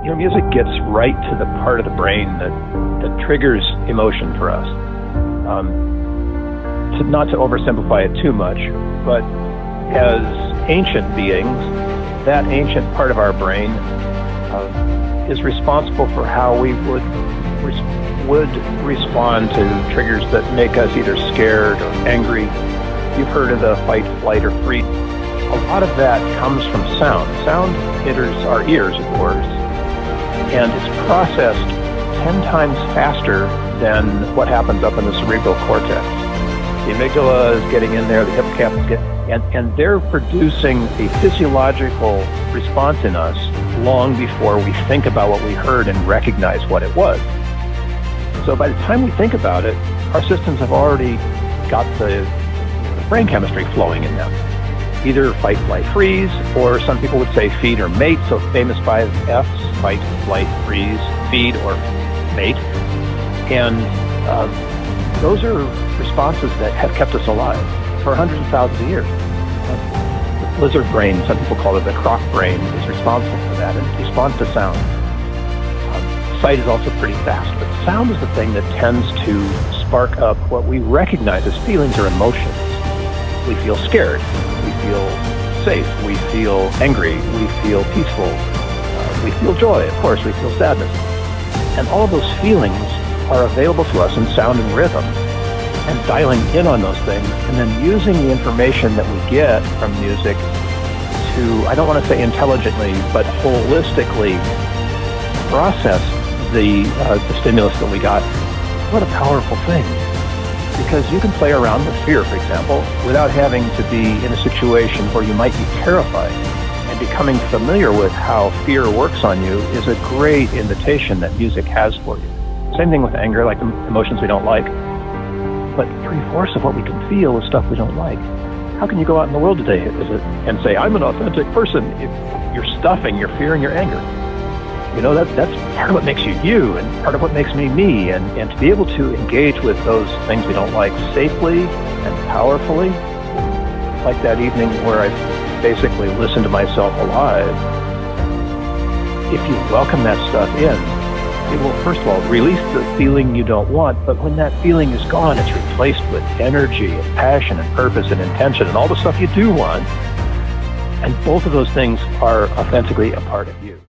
Music gets right to the part of the brain that triggers emotion for us. Not to oversimplify it too much, but as ancient beings, that ancient part of our brain is responsible for how we would respond to triggers that make us either scared or angry. You've heard of the fight, flight, or freeze. A lot of that comes from sound. Sound enters our ears, of course, and it's processed 10 times faster than what happens up in the cerebral cortex. The amygdala is getting in there, the hippocampus and they're producing a physiological response in us long before we think about what we heard and recognize what it was. So by the time we think about it, our systems have already got the brain chemistry flowing in them. Either fight, flight, freeze, or some people would say feed or mate, so famous 5 Fs, fight, flight, freeze, feed, or mate. And those are responses that have kept us alive for hundreds of thousands of years. The lizard brain, some people call it the croc brain, is responsible for that and responds to sound. Sight is also pretty fast, but sound is the thing that tends to spark up what we recognize as feelings or emotions. We feel scared, we feel safe, we feel angry, we feel peaceful, we feel joy, of course, we feel sadness. And all of those feelings are available to us in sound and rhythm. And dialing in on those things and then using the information that we get from music to, I don't want to say intelligently, but holistically process the stimulus that we got. What a powerful thing. Because you can play around with fear, for example, without having to be in a situation where you might be terrified. And becoming familiar with how fear works on you is a great invitation that music has for you. Same thing with anger, like emotions we don't like. But 3/4 of what we can feel is stuff we don't like. How can you go out in the world today and say, I'm an authentic person, if you're stuffing your fear and your anger? That's part of what makes you you, and part of what makes me me. And to be able to engage with those things we don't like safely and powerfully, like that evening where I basically listened to myself alive, if you welcome that stuff in, it will, first of all, release the feeling you don't want, but when that feeling is gone, it's replaced with energy and passion and purpose and intention and all the stuff you do want. And both of those things are authentically a part of you.